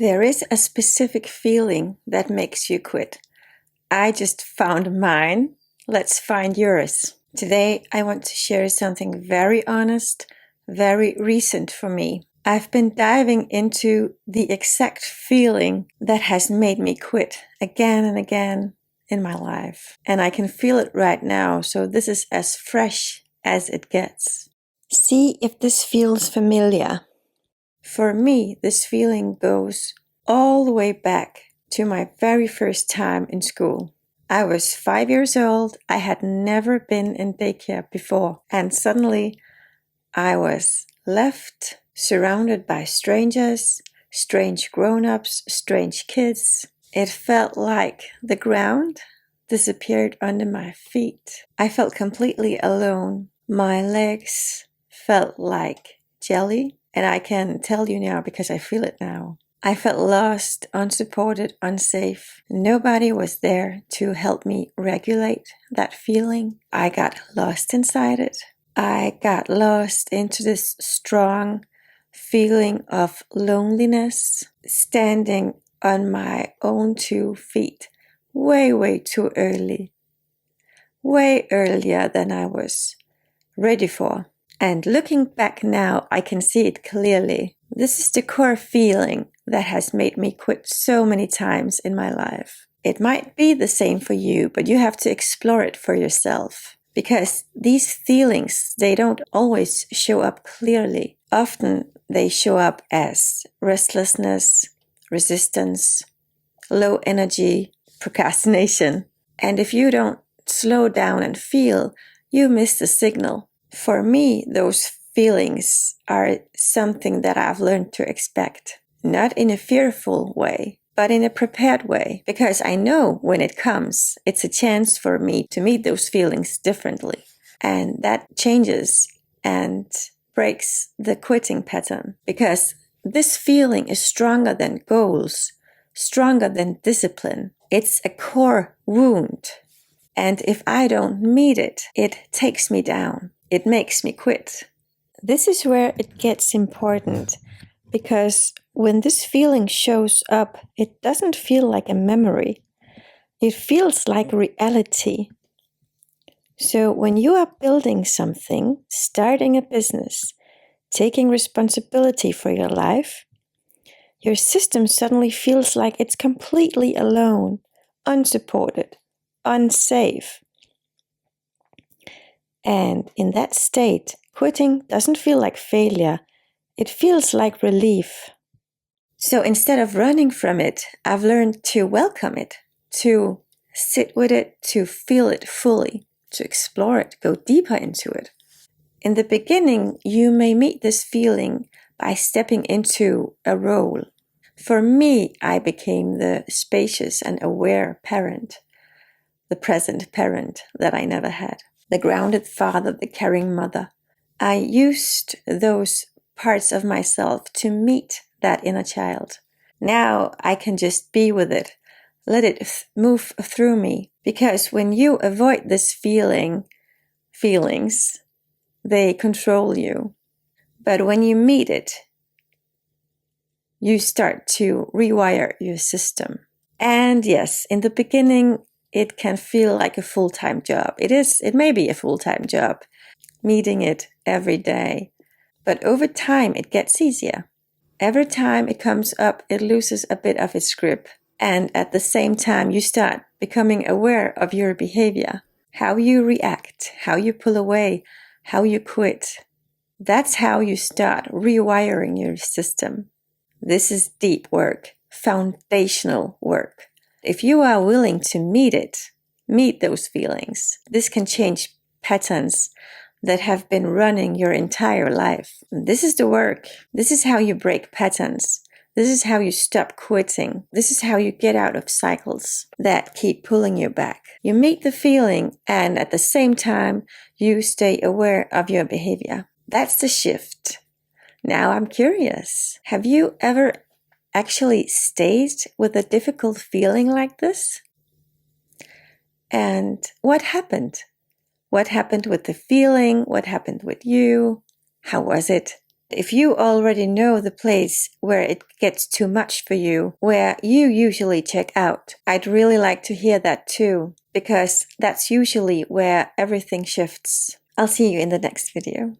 There is a specific feeling that makes you quit. I just found mine. Let's find yours. Today, I want to share something very honest, very recent for me. I've been diving into the exact feeling that has made me quit again and again in my life. And I can feel it right now, so this is as fresh as it gets. See if this feels familiar. For me, this feeling goes all the way back to my very first time in school. I was 5 years old. I had never been in daycare before. And suddenly I was left surrounded by strangers, strange grown-ups, strange kids. It felt like the ground disappeared under my feet. I felt completely alone. My legs felt like jelly. And I can tell you now because I feel it now. I felt lost, unsupported, unsafe. Nobody was there to help me regulate that feeling. I got lost inside it. I got lost into this strong feeling of loneliness, standing on my own 2 feet way too early. Way earlier than I was ready for. And looking back now, I can see it clearly. This is the core feeling that has made me quit so many times in my life. It might be the same for you, but you have to explore it for yourself. Because these feelings, they don't always show up clearly. Often they show up as restlessness, resistance, low energy, procrastination. And if you don't slow down and feel, you miss the signal. For me, those feelings are something that I've learned to expect. Not in a fearful way, but in a prepared way. Because I know when it comes, it's a chance for me to meet those feelings differently. And that changes and breaks the quitting pattern. Because this feeling is stronger than goals, stronger than discipline. It's a core wound. And if I don't meet it, it takes me down. It makes me quit. This is where it gets important, because when this feeling shows up, it doesn't feel like a memory. It feels like reality. So when you are building something, starting a business, taking responsibility for your life, your system suddenly feels like it's completely alone, unsupported, unsafe. And in that state, quitting doesn't feel like failure. It feels like relief. So instead of running from it, I've learned to welcome it, to sit with it, to feel it fully, to explore it, go deeper into it. In the beginning, you may meet this feeling by stepping into a role. For me, I became the spacious and aware parent, the present parent that I never had. The grounded father, the caring mother. I used those parts of myself to meet that inner child. Now I can just be with it, let it move through me. Because when you avoid this feelings, they control you. But when you meet it, you start to rewire your system. And yes, in the beginning, it can feel like a full-time job. It may be a full-time job, meeting it every day. But over time, it gets easier. Every time it comes up, it loses a bit of its grip. And at the same time, you start becoming aware of your behavior, how you react, how you pull away, how you quit. That's how you start rewiring your system. This is deep work, foundational work. If you are willing to meet those feelings, this can change patterns that have been running your entire life. This is the work. This is how you break patterns. This is how you stop quitting. This is how you get out of cycles that keep pulling you back. You meet the feeling, and at the same time, you stay aware of your behavior. That's the shift. Now I'm curious. Have you ever actually stayed with a difficult feeling like this? And what happened? What happened with the feeling? What happened with you? How was it? If you already know the place where it gets too much for you, where you usually check out, I'd really like to hear that too, because that's usually where everything shifts. I'll see you in the next video.